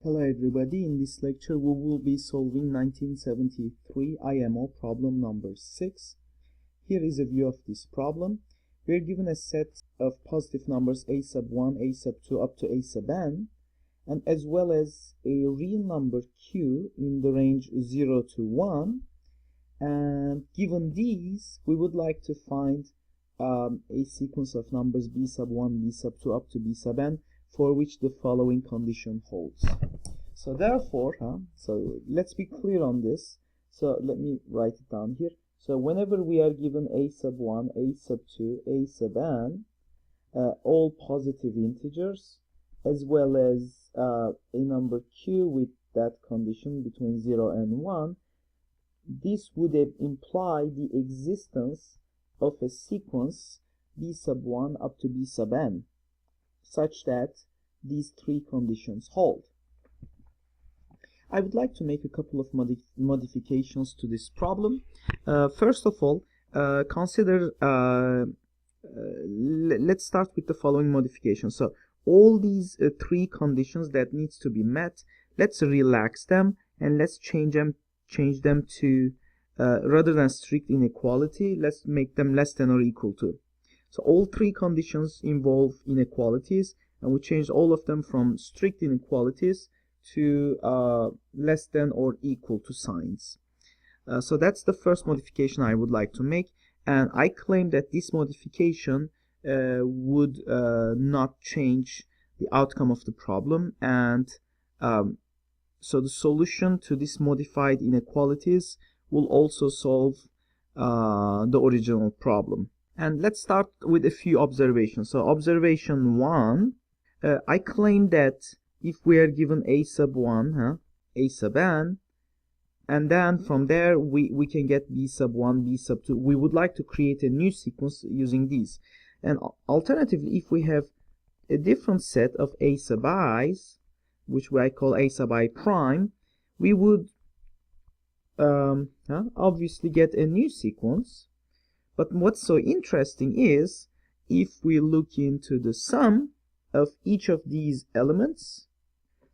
Hello everybody, in this lecture we will be solving 1973 IMO problem number 6. Here is a view of this problem. We are given a set of positive numbers a sub 1, a sub 2 up to a sub n, and as well as a real number q in the range 0 to 1. And given these, we would like to find a sequence of numbers b sub 1, b sub 2 up to b sub n for which the following condition holds. So therefore, so let's be clear on this. So let me write it down here. So whenever we are given a sub 1, a sub 2, a sub n, all positive integers, as well as a number q with that condition between 0 and 1, this would imply the existence of a sequence b sub 1 up to b sub n, such that these three conditions hold. I would like to make a couple of modifications to this problem. First of all, consider, let's start with the following modification. So all these three conditions that needs to be met, let's relax them and let's change them to, rather than strict inequality, let's make them less than or equal to. So all three conditions involve inequalities, and we change all of them from strict inequalities to less than or equal to signs. So that's the first modification I would like to make, and I claim that this modification would not change the outcome of the problem, and so the solution to this modified inequalities will also solve the original problem. And let's start with a few observations. So observation 1, I claim that if we are given a sub 1, a sub n, and then from there we can get b sub 1, b sub 2, we would like to create a new sequence using these. And alternatively, if we have a different set of a sub i's, which I call a sub I prime, we would obviously get a new sequence. But what's so interesting is, if we look into the sum of each of these elements,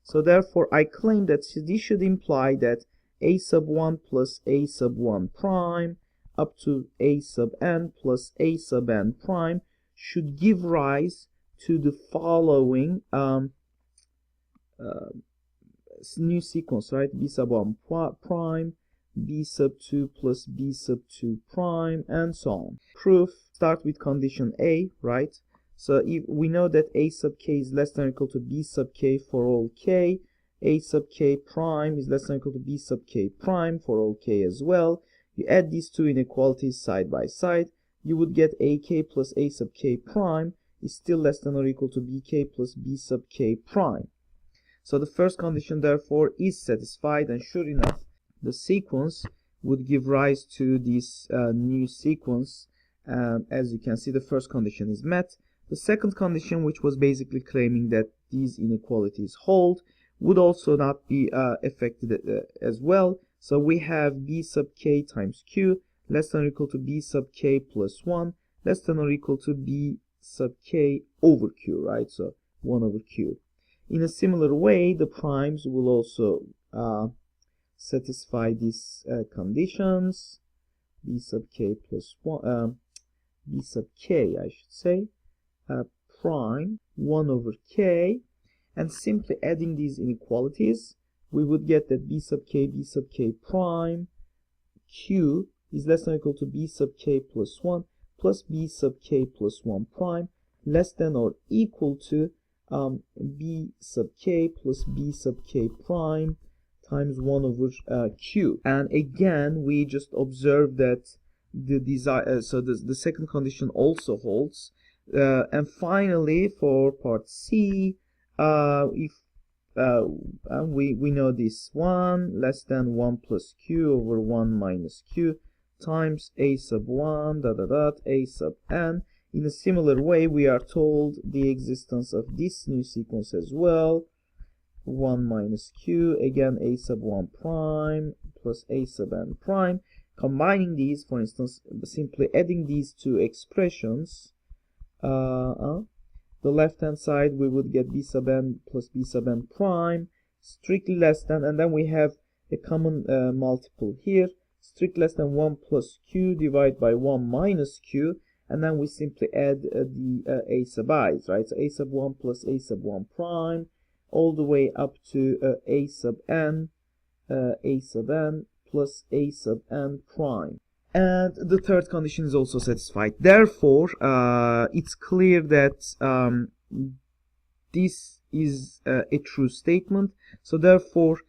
so therefore I claim that this should imply that a sub 1 plus a sub 1 prime up to a sub n plus a sub n prime should give rise to the following new sequence, right? B sub 1 prime, b sub 2 plus b sub 2 prime, and so on. Proof, start with condition A, right? So if we know that a sub k is less than or equal to b sub k for all k, a sub k prime is less than or equal to b sub k prime for all k as well. You add these two inequalities side by side, you would get ak plus a sub k prime is still less than or equal to bk plus b sub k prime. So the first condition therefore is satisfied, and sure enough, the sequence would give rise to this new sequence. As you can see, the first condition is met. The second condition, which was basically claiming that these inequalities hold, would also not be affected as well. So we have b sub k times q less than or equal to b sub k plus 1 less than or equal to b sub k over q, right? So 1 over q. In a similar way, the primes will also satisfy these conditions. B sub k plus 1, b sub k, I should say, prime 1 over k, and simply adding these inequalities, we would get that b sub k prime q is less than or equal to b sub k plus 1 plus b sub k plus 1 prime less than or equal to b sub k plus b sub k prime times 1 over q. And again, we just observe that the second condition also holds. And finally, for part C, if we know this one less than 1 plus q over 1 minus q times a sub 1 a sub n. In a similar way, we are told the existence of this new sequence as well. 1 minus q, again a sub 1 prime plus a sub n prime. Combining these, for instance, simply adding these two expressions, the left hand side we would get b sub n plus b sub n prime strictly less than, and then we have a common multiple here, strictly less than 1 plus q divided by 1 minus q, and then we simply add the a sub i's, right? So a sub 1 plus a sub 1 prime all the way up to a sub n plus a sub n prime. And the third condition is also satisfied. Therefore, it's clear that this is a true statement. So therefore,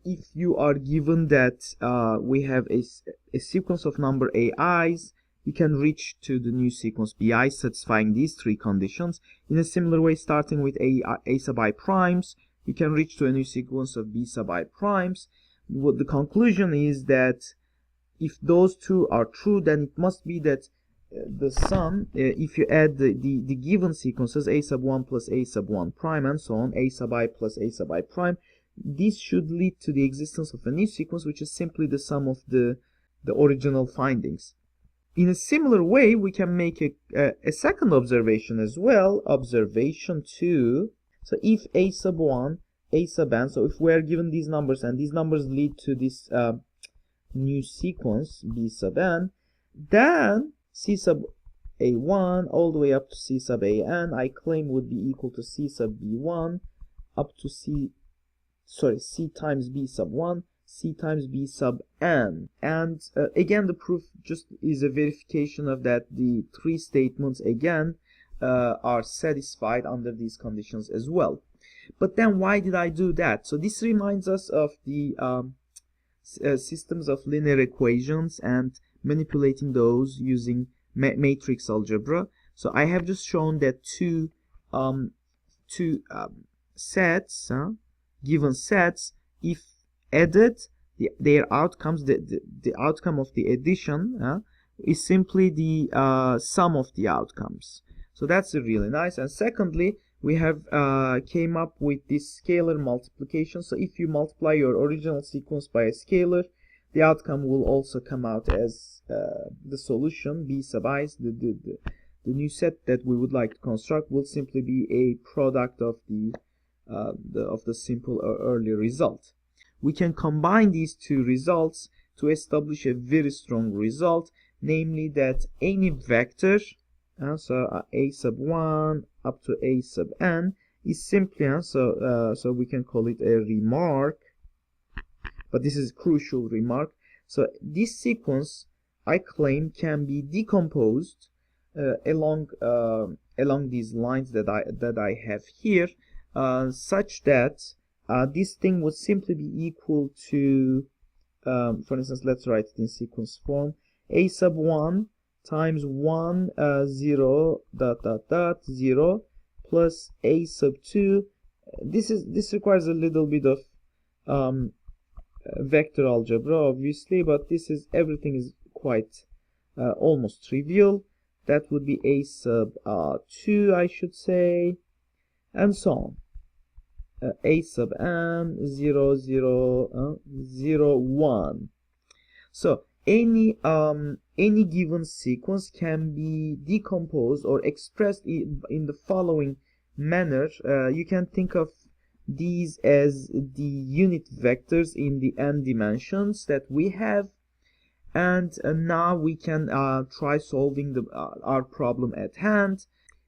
if you are given that we have a sequence of number ai's, you can reach to the new sequence bi satisfying these three conditions. In a similar way, starting with a sub I primes, you can reach to a new sequence of b sub I primes. What the conclusion is that if those two are true, then it must be that the sum, if you add the given sequences, a sub 1 plus a sub 1 prime and so on, a sub I plus a sub I prime, this should lead to the existence of a new sequence, which is simply the sum of the original findings. In a similar way, we can make a second observation as well, observation 2. So if a sub 1, a sub n, so if we are given these numbers and these numbers lead to this new sequence b sub n, then c sub a1 all the way up to c sub an, I claim would be equal to c sub b1 up to c times b sub 1, c times b sub n. And again, the proof just is a verification of that the three statements again are satisfied under these conditions as well. But then why did I do that? So this reminds us of the systems of linear equations and manipulating those using matrix algebra. So I have just shown that two sets, given sets, if added, their outcomes, the outcome of the addition is simply the sum of the outcomes. So that's really nice. And secondly, we have came up with this scalar multiplication. So if you multiply your original sequence by a scalar, the outcome will also come out as the solution b sub i's. The new set that we would like to construct will simply be a product of the simple earlier result. We can combine these two results to establish a very strong result, namely that any vector, so a sub 1 up to a sub n, is simply, so we can call it a remark, but this is a crucial remark. So this sequence, I claim, can be decomposed along these lines that I have here, such that this thing would simply be equal to, for instance, let's write it in sequence form, a sub 1 times 1 0 0 plus a sub 2. This requires a little bit of vector algebra, obviously, but everything is quite almost trivial. That would be a sub 2, I should say, and so on. A sub n 0 0 0 1. So any given sequence can be decomposed or expressed in the following manner. You can think of these as the unit vectors in the n dimensions that we have, and now we can try solving our problem at hand.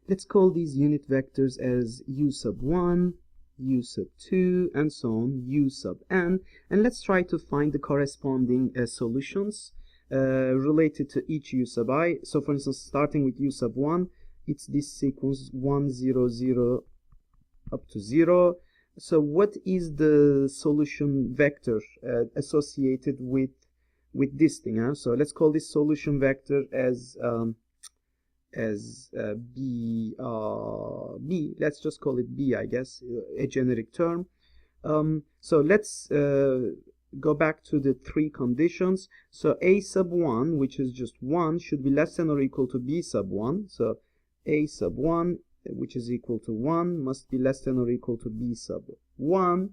Let's call these unit vectors as u sub 1, u sub 2, and so on, u sub n, and let's try to find the corresponding solutions related to each u sub I. So for instance, starting with u sub 1, it's this sequence 1 0 0 up to 0. So what is the solution vector associated with this thing? So let's call this solution vector as b. Let's just call it b, I guess, a generic term. So let's go back to the three conditions. So a sub 1, which is just 1, should be less than or equal to b sub 1. So a sub 1, which is equal to 1, must be less than or equal to b sub 1.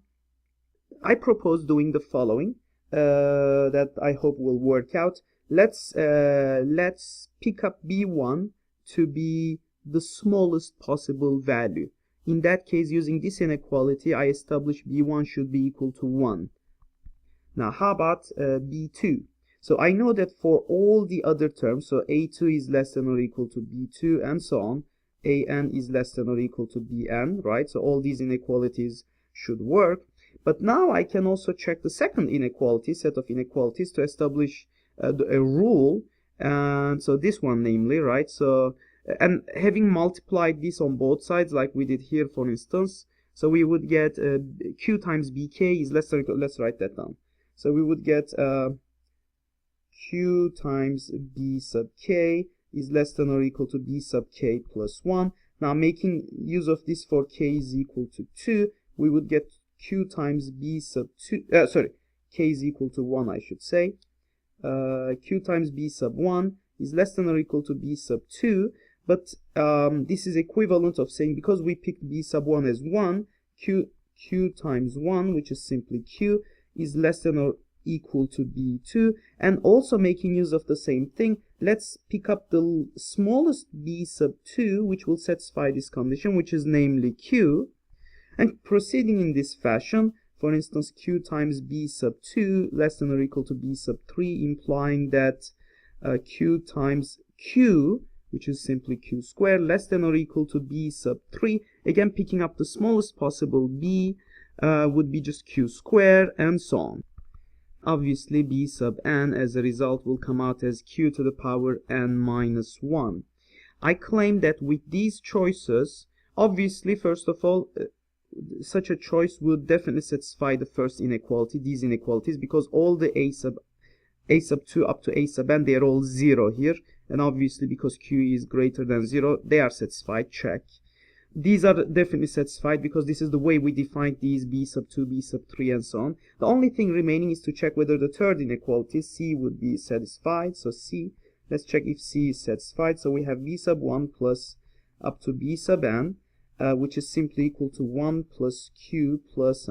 I propose doing the following that I hope will work out. Let's pick up b1 to be the smallest possible value. In that case, using this inequality, I establish B1 should be equal to 1. Now, how about B2? So I know that for all the other terms, so A2 is less than or equal to B2, and so on, AN is less than or equal to BN, right? So all these inequalities should work. But now I can also check the second inequality, set of inequalities, to establish a rule. And so this one, namely, right? So, and having multiplied this on both sides, like we did here, for instance, so we would get Q times BK is less than or equal, let's write that down. So we would get Q times B sub K is less than or equal to B sub K plus 1. Now, making use of this for K is equal to 2, we would get Q times B sub 2, K is equal to 1, I should say. Q times B sub 1 is less than or equal to B sub 2, but this is equivalent of saying, because we picked B sub 1 as 1, Q times 1, which is simply Q, is less than or equal to B2. And also making use of the same thing, let's pick up the smallest B sub 2, which will satisfy this condition, which is namely Q. And proceeding in this fashion, for instance, Q times B sub 2 less than or equal to B sub 3, implying that Q times Q, which is simply Q squared, less than or equal to B sub 3. Again, picking up the smallest possible B would be just Q squared, and so on. Obviously, B sub n as a result will come out as Q to the power n minus 1. I claim that with these choices, obviously, first of all, such a choice would definitely satisfy the first inequality, these inequalities, because all the a sub 2 up to a sub n, they are all 0 here. And obviously, because Q is greater than 0, they are satisfied, check. These are definitely satisfied because this is the way we defined these B sub 2, B sub 3, and so on. The only thing remaining is to check whether the third inequality, C, would be satisfied. So C, let's check if C is satisfied. So we have B sub 1 plus up to B sub n, which is simply equal to 1 plus Q plus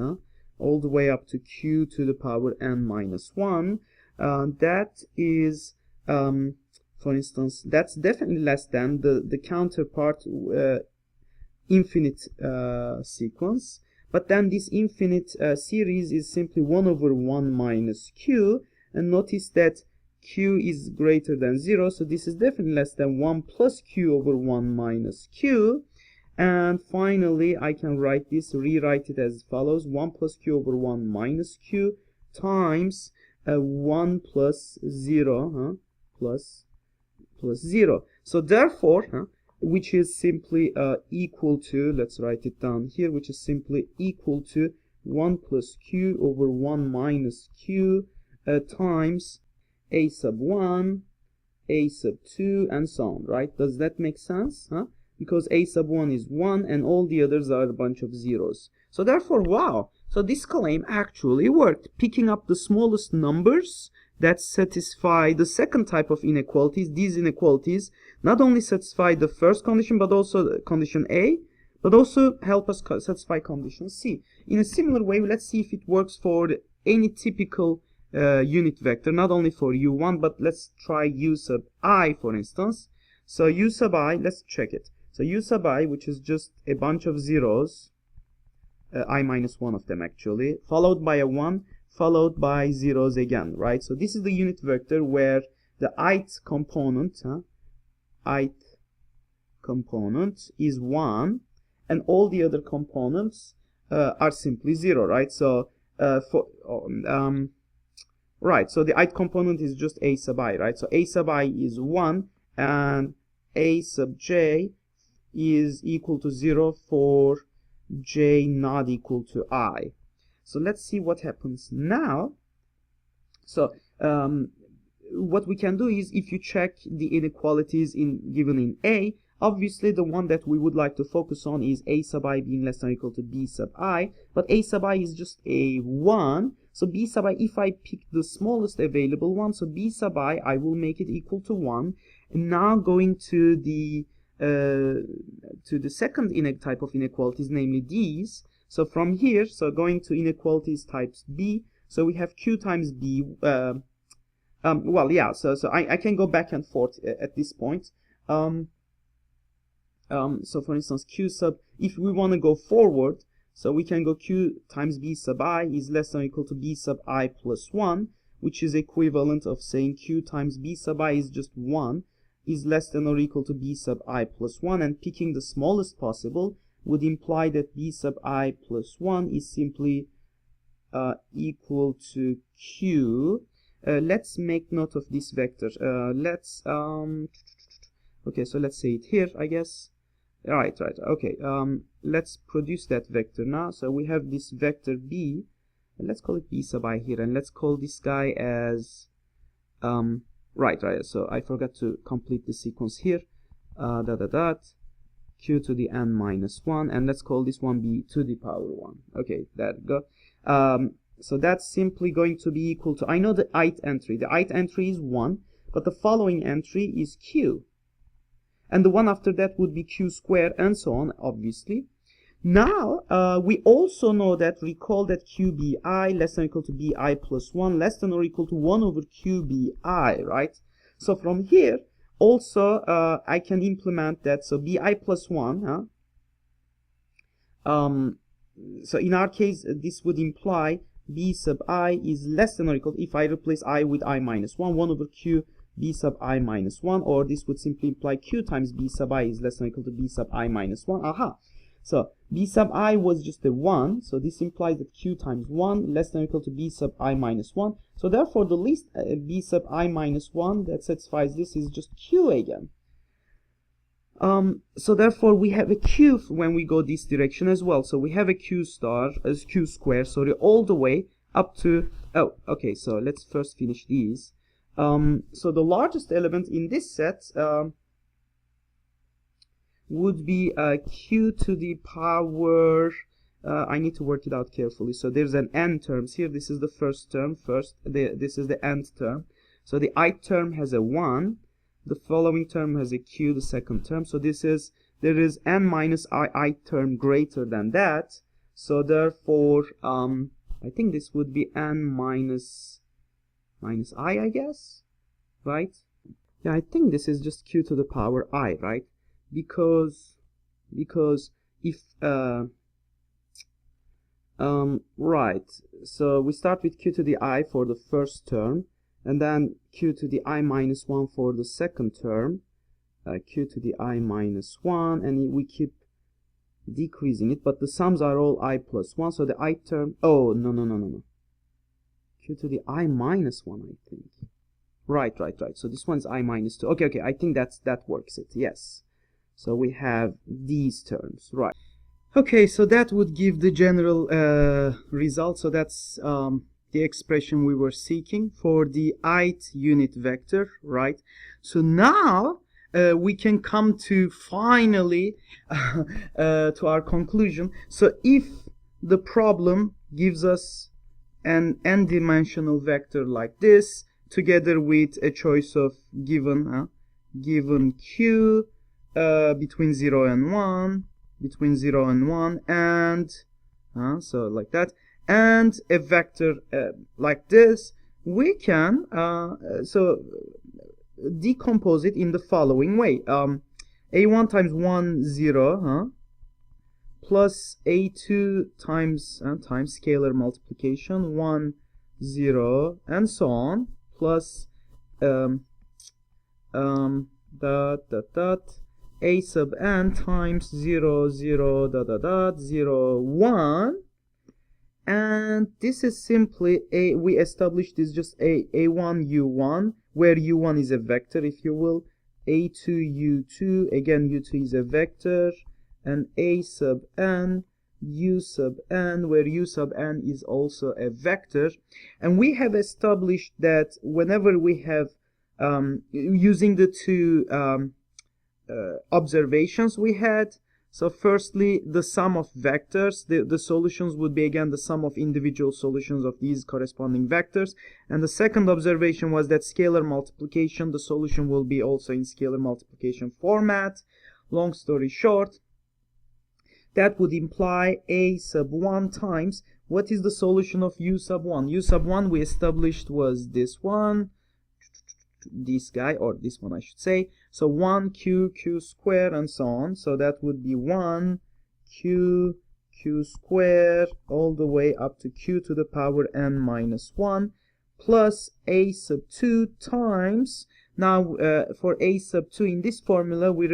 all the way up to Q to the power n minus 1. That is, for instance, that's definitely less than the counterpart infinite sequence, but then this infinite series is simply 1 over 1 minus Q, and notice that Q is greater than 0, so this is definitely less than 1 plus Q over 1 minus Q. And finally, I can rewrite it as follows: 1 plus Q over 1 minus Q times 1 plus 0 plus 0. So therefore, which is simply equal to, let's write it down here, which is simply equal to 1 plus Q over 1 minus Q times a sub 1, a sub 2, and so on, right? Does that make sense? Because a sub 1 is 1 and all the others are a bunch of zeros. So therefore, wow, so this claim actually worked, picking up the smallest numbers that satisfy the second type of inequalities. These inequalities not only satisfy the first condition, but also condition A, but also help us satisfy condition C. In a similar way, let's see if it works for any typical unit vector, not only for U1, but let's try U sub I, for instance. So U sub I, let's check it. So U sub I, which is just a bunch of zeros, I minus 1 of them actually, followed by a 1, followed by zeros again, right? So this is the unit vector where the ith component, is 1, and all the other components are simply 0, right? So right, so the ith component is just a sub I, right? So a sub I is 1, and a sub j is equal to 0 for j not equal to I. So let's see what happens now. So what we can do is, if you check the inequalities given in A, obviously the one that we would like to focus on is a sub I being less than or equal to b sub I, but a sub I is just a 1. So b sub I, if I pick the smallest available one, so b sub I will make it equal to 1. And now going to the second type of inequalities, namely these. So from here, so going to inequalities types B, so we have Q times B. Well, yeah, so I can go back and forth at this point. So for instance, Q sub, if we want to go forward, so we can go q times b sub I is less than or equal to b sub I plus 1, which is equivalent of saying q times b sub I is just 1, is less than or equal to b sub I plus 1, and picking the smallest possible would imply that b sub I plus 1 is simply equal to q. Let's make note of this vector. Okay, so let's say it here, I guess. Right. Okay, let's produce that vector now. So we have this vector b, and let's call it b sub I here, and let's call this guy as right. So I forgot to complete the sequence here. Q to the n minus 1, and let's call this one b to the power 1. Okay, there we go. So that's simply going to be equal to, I know the ith entry. The ith entry is 1, but the following entry is q. And the one after that would be q squared, and so on, obviously. Now, we also know that, recall that qbi less than or equal to bi plus 1 less than or equal to 1 over qbi, right? So from here, also, I can implement that. So bi plus 1, so in our case, this would imply b sub I is less than or equal, if I replace I with I minus 1 over q b sub I minus 1, or this would simply imply q times b sub I is less than or equal to b sub I minus 1. Aha! So b sub I was just a 1, so this implies that q times 1 less than or equal to b sub I minus 1. So therefore the least b sub I minus 1 that satisfies this is just q again. So therefore we have a q when we go this direction as well. So we have a q star as q square, sorry, all the way up to, oh, okay, so let's first finish these. So the largest element in this set would be q to the power, I need to work it out carefully. So there's an n terms here. This is the first term, this is the nth term. So the ith term has a 1. The following term has a q, the second term. So there is n minus ith term greater than that. So therefore, I think this would be n minus I guess, right? Yeah, I think this is just q to the power I, right? Because if right, so we start with q to the I for the first term, and then q to the I minus 1 for the second term, q to the I minus 1, and we keep decreasing it, but the sums are all I plus 1, so the I term, oh, no. Q to the I minus 1, I think. Right. So this one's I minus 2. Okay, I think that works it, yes. So we have these terms, right. Okay, so that would give the general result. So that's the expression we were seeking for the ith unit vector, right? So now we can come to finally to our conclusion. So if the problem gives us an n-dimensional vector like this, together with a choice of given q between 0 and 1, and so like that, and a vector like this, we can so decompose it in the following way. a1 times 1 0 plus a2 times scalar multiplication 1 0 and so on, plus a sub n times 0 0 0 1, and this is simply we established this just a1 u1, where u1 is a vector, if you will, a2 u2, again u2 is a vector, and a sub n u sub n, where u sub n is also a vector. And we have established that whenever we have using the two observations we had, so firstly the sum of vectors, the solutions would be again the sum of individual solutions of these corresponding vectors, and the second observation was that scalar multiplication, the solution will be also in scalar multiplication format. Long story short, that would imply a sub 1 times, what is the solution of u sub 1? U sub 1 we established was this one, this guy, or this one I should say. So 1 q squared and so on. So that would be 1 q squared all the way up to q to the power n minus 1 plus a sub 2 times, now for a sub 2 in this formula we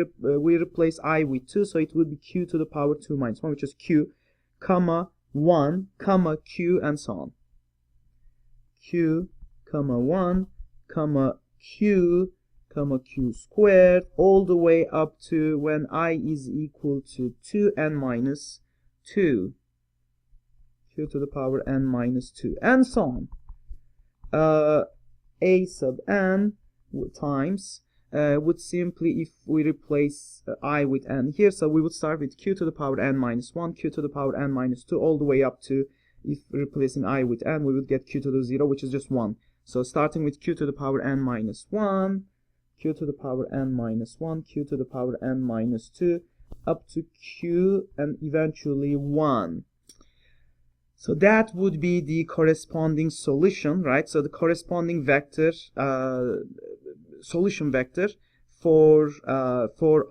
replace I with 2, so it would be q to the power 2 minus 1, which is q comma 1 comma q and so on. Q comma 1 comma q squared all the way up to when I is equal to 2n minus 2, q to the power n minus 2, and so on. A sub n times would simply, if we replace I with n here, so we would start with q to the power n minus 1, q to the power n minus 2, all the way up to, if replacing I with n, we would get q to the 0, which is just 1. So starting with q to the power n minus 1, q to the power n minus 1, q to the power n minus 2, up to q and eventually 1. So that would be the corresponding solution, right? So the corresponding vector, solution vector for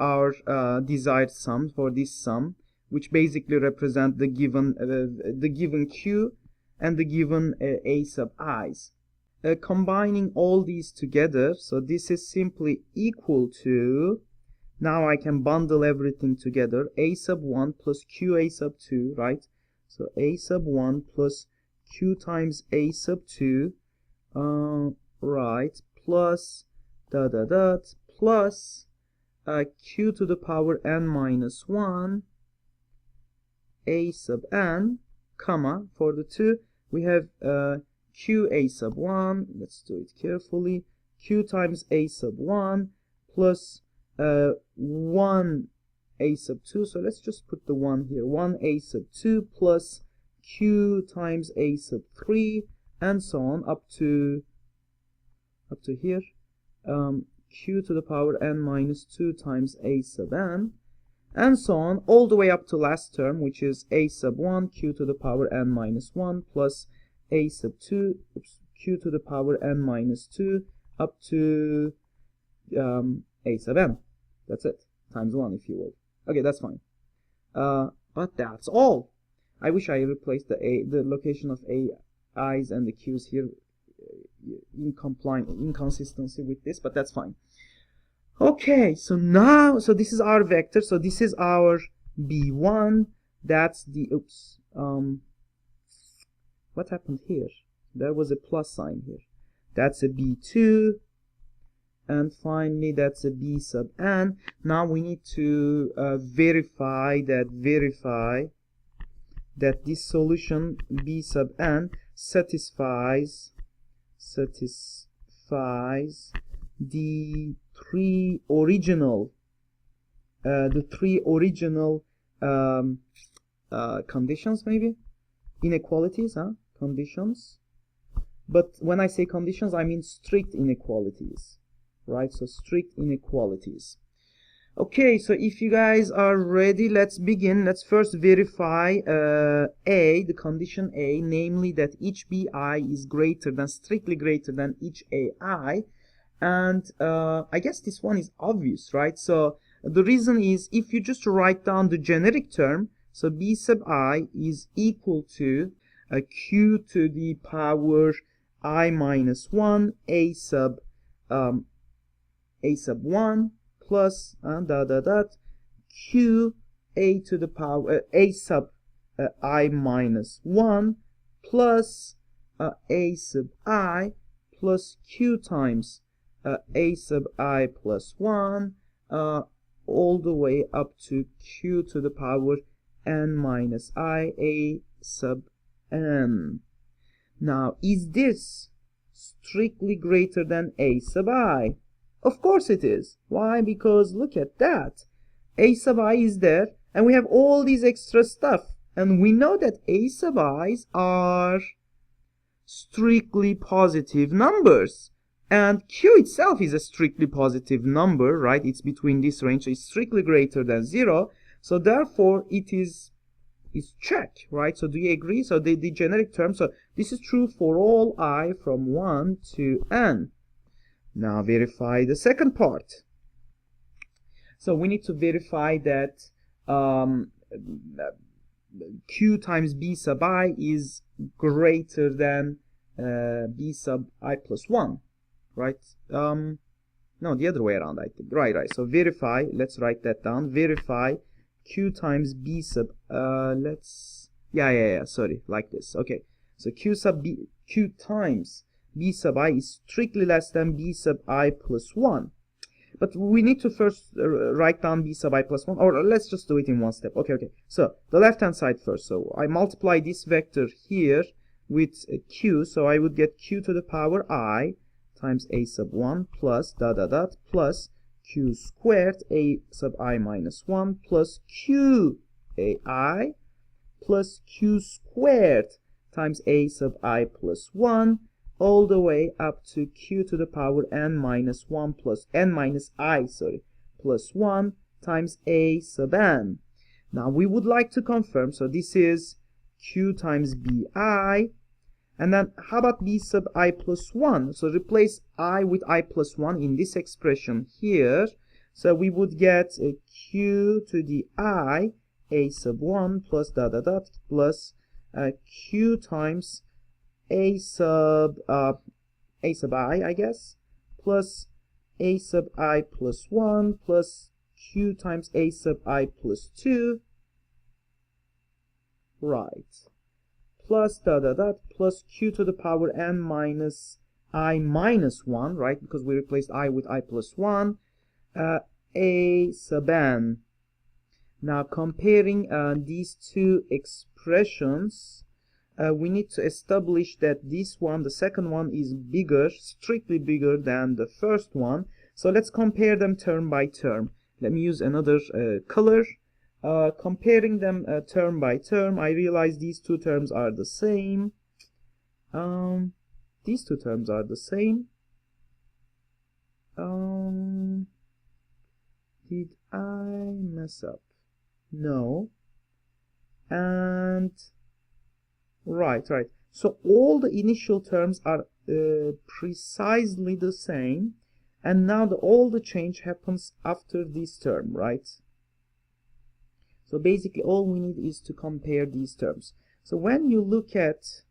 our desired sum, for this sum, which basically represent the given q and the given a sub i's. Combining all these together, so this is simply equal to, now I can bundle everything together, a sub 1 plus q a sub 2, right? So a sub 1 plus q times a sub 2, right, plus plus q to the power n minus 1 a sub n, comma, for the 2 we have q a sub 1, let's do it carefully, q times a sub 1 plus 1 a sub 2, so let's just put the 1 here, 1 a sub 2 plus q times a sub 3, and so on up to here, q to the power n minus 2 times a sub n, and so on all the way up to last term, which is a sub 1 q to the power n minus 1 plus a sub 2 q to the power n minus 2 up to a sub n. That's it, times 1 if you will. Okay, that's fine. But that's all. I wish I replaced the location of i's and the q's here in inconsistency with this, but that's fine. Okay, so now, so this is our vector, so this is our b1, that's the, oops, what happened here? There was a plus sign here. That's a b2, and finally that's a b sub n. Now we need to verify that this solution b sub n satisfies the three original conditions, maybe inequalities, conditions. But when I say conditions, I mean strict inequalities, right? So strict inequalities. Okay, so if you guys are ready, let's begin. Let's first verify the condition A, namely that each bi is strictly greater than each ai. And I guess this one is obvious, right? So the reason is, if you just write down the generic term, so b sub I is equal to q to the power I minus 1 a sub 1 plus q a to the power a sub I minus 1 plus a sub I plus q times a sub I plus 1 all the way up to q to the power n minus I a sub n. Now, is this strictly greater than a sub I? Of course it is. Why? Because look at that. A sub I is there, and we have all these extra stuff. And we know that a sub i's are strictly positive numbers. And q itself is a strictly positive number, right? It's between this range, so it's strictly greater than 0. So therefore, it is checked, right? So do you agree? So the generic term, so this is true for all I from 1 to n. Now verify the second part. So we need to verify that q times b sub I is greater than b sub I plus 1, right? No, the other way around, I think. Right. So verify, let's write that down. Verify q times b sub, sorry, like this. Okay, so q times b sub I is strictly less than b sub I plus 1. But we need to first write down b sub I plus 1, or let's just do it in one step. Okay. So the left-hand side first. So I multiply this vector here with q, so I would get q to the power I times a sub 1 plus plus q squared a sub I minus 1 plus q a I plus q squared times a sub I plus 1 all the way up to q to the power n minus 1 plus n minus I, plus 1 times a sub n. Now we would like to confirm, so this is q times bi, and then how about b sub I plus 1? So replace I with I plus 1 in this expression here. So we would get a q to the I a sub 1 plus plus q times a sub I guess, plus a sub I plus 1 plus q times a sub I plus 2, right, plus plus q to the power n minus I minus 1, right, because we replaced I with I plus 1, a sub n. Now comparing these two expressions, we need to establish that this one, the second one, is bigger, strictly bigger than the first one. So let's compare them term by term. Let me use another color. Comparing them term by term, I realize these two terms are the same. These two terms are the same. Did I mess up? No. And right. So all the initial terms are precisely the same, and now all the change happens after this term, right? So basically all we need is to compare these terms. So when you look at,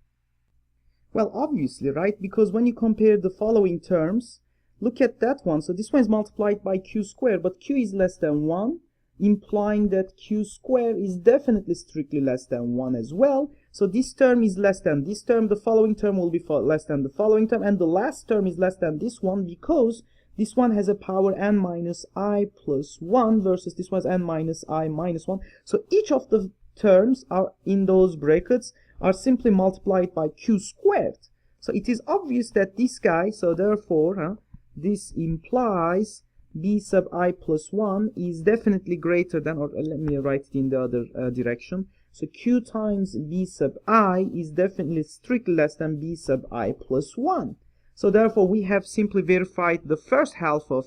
well, obviously, right, because when you compare the following terms, look at that one. So this one is multiplied by q squared, but q is less than 1, implying that q squared is definitely strictly less than 1 as well. So this term is less than this term, the following term will be less than the following term, and the last term is less than this one because this one has a power n minus I plus 1 versus this one has n minus I minus 1. So each of the terms are in those brackets are simply multiplied by q squared. So it is obvious that this guy, so therefore this implies b sub I plus 1 is definitely greater than, or let me write it in the other direction. So q times b sub I is definitely strictly less than b sub I plus 1. So therefore we have simply verified the first half of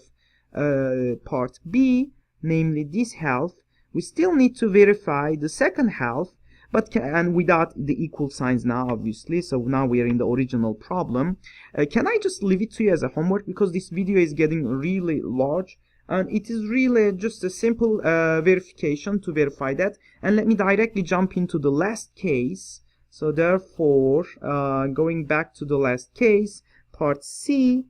part B, namely this half. We still need to verify the second half, but and without the equal signs now, obviously. So now we are in the original problem. Can I just leave it to you as a homework, because this video is getting really large, and it is really just a simple verification to verify that. And let me directly jump into the last case. So therefore, going back to the last case, part C,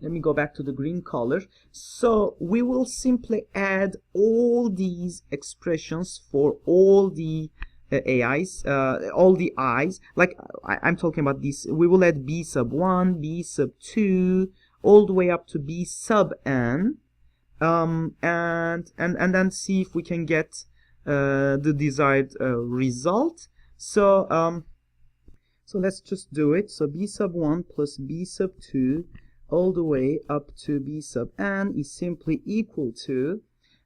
let me go back to the green color. So we will simply add all these expressions for all the AIs, all the I's, like I'm talking about this. We will add b sub 1, b sub 2, all the way up to b sub n, and then see if we can get the desired result. So let's just do it. So b sub 1 plus b sub 2 all the way up to b sub n is simply equal to,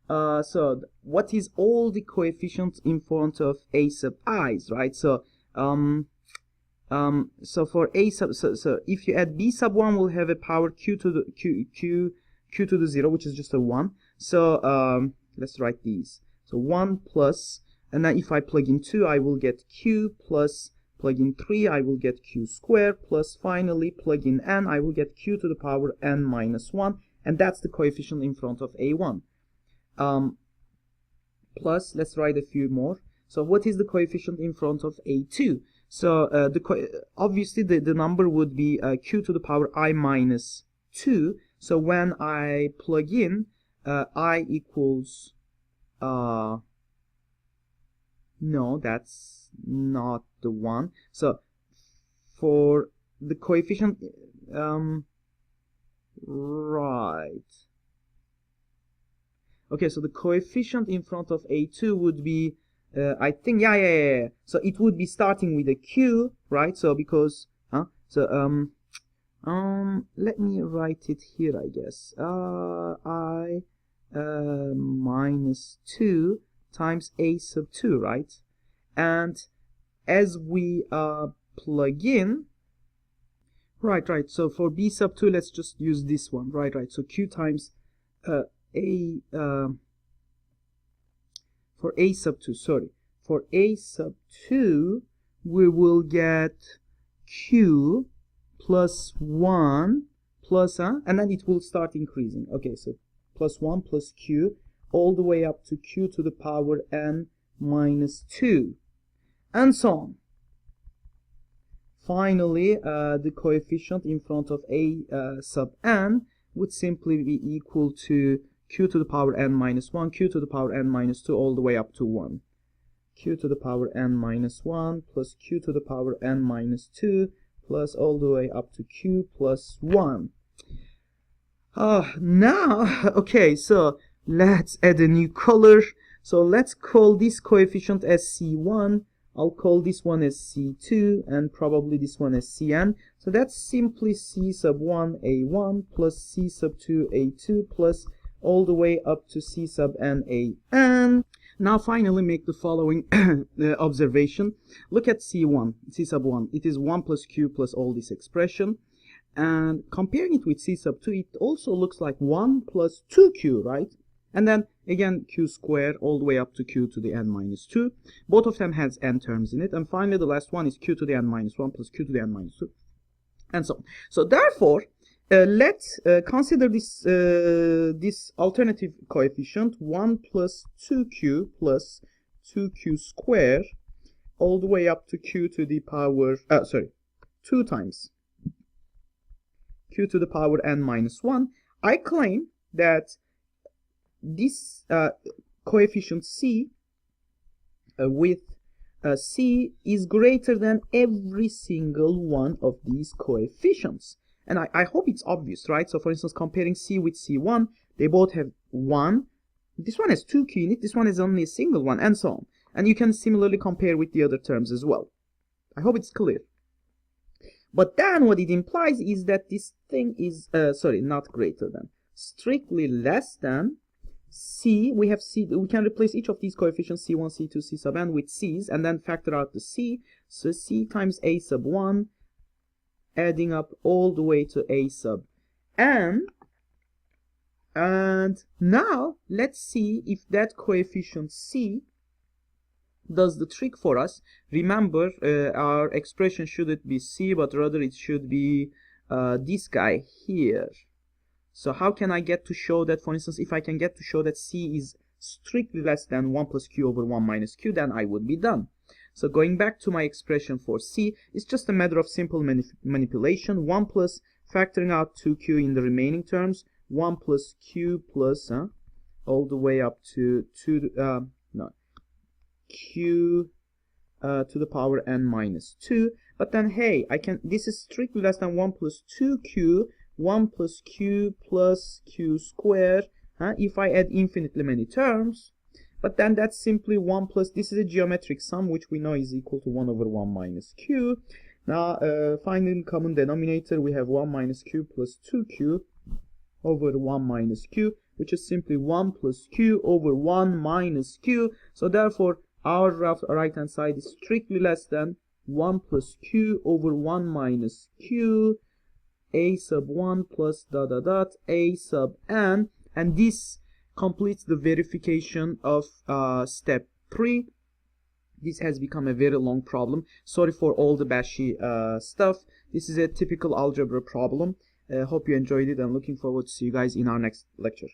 so what is all the coefficients in front of a sub i's, right? So so for a sub, so if you add b sub 1, we'll have a power q to the q to the 0, which is just a 1. So let's write these. So 1 plus, and then if I plug in 2, I will get q, plus plug in 3, I will get q squared, plus finally plug in n, I will get q to the power n minus 1, and that's the coefficient in front of a1. plus, let's write a few more. So what is the coefficient in front of a2? So obviously the number would be q to the power I minus 2. So when I plug in I equals no, that's not the one. So for the coefficient right. Okay, so the coefficient in front of a2 would be I think yeah. So it would be starting with a q, right? So because let me write it here, I guess. I minus 2 times a sub 2, right? And as we plug in, right, so for b sub 2, let's just use this one, right? So q times for a sub 2, for a sub 2, we will get q plus 1 plus, and then it will start increasing. Okay, so plus 1 plus q all the way up to q to the power n minus 2, and so on. Finally, the coefficient in front of a sub n would simply be equal to q to the power n minus 1, q to the power n minus 2, all the way up to 1. Q to the power n minus 1 plus q to the power n minus 2 plus all the way up to q plus 1. Now, okay, so let's add a new color. So let's call this coefficient as C1. I'll call this one as C2 and probably this one as Cn. So that's simply C sub 1 A1 plus C sub 2 A2 plus all the way up to C sub n A n. Now finally make the following observation. Look at C1, C sub 1. It is 1 plus q plus all this expression. And comparing it with C sub 2, it also looks like 1 plus 2q, right? And then again q squared all the way up to q to the n minus 2. Both of them has n terms in it. And finally the last one is q to the n minus 1 plus q to the n minus 2. And so on. So therefore, let's consider this alternative coefficient 1 plus 2q plus 2q squared all the way up to q to the power 2 times q to the power n minus 1. I claim that this coefficient c with c is greater than every single one of these coefficients. And I hope it's obvious, right? So for instance, comparing c with c1, they both have 1. This one has 2q in it, this one is only a single one, and so on. And you can similarly compare with the other terms as well. I hope it's clear. But then what it implies is that this thing is, not greater than, strictly less than c. We have c, we can replace each of these coefficients, c1, c2, c sub n, with c's, and then factor out the c. So c times a sub 1, adding up all the way to a sub n. And now let's see if that coefficient c does the trick for us. Remember, our expression shouldn't be c, but rather it should be this guy here. So how can I get to show that, for instance, if I can get to show that c is strictly less than 1 plus q over 1 minus q, then I would be done. So going back to my expression for c, it's just a matter of simple manipulation. 1 plus factoring out 2q in the remaining terms, 1 plus q plus all the way up to q to the power n minus 2. But then hey, this is strictly less than 1 plus 2q, 1 plus q plus q squared, if I add infinitely many terms. But then that's simply 1 plus, this is a geometric sum, which we know is equal to 1 over 1 minus q. Now, finding common denominator, we have 1 minus q plus 2q over 1 minus q, which is simply 1 plus q over 1 minus q. So therefore, our right-hand side is strictly less than 1 plus q over 1 minus q, a sub 1 plus a sub n. And this completes the verification of step 3. This has become a very long problem. Sorry for all the bashy stuff. This is a typical algebra problem. Hope you enjoyed it, and looking forward to see you guys in our next lecture.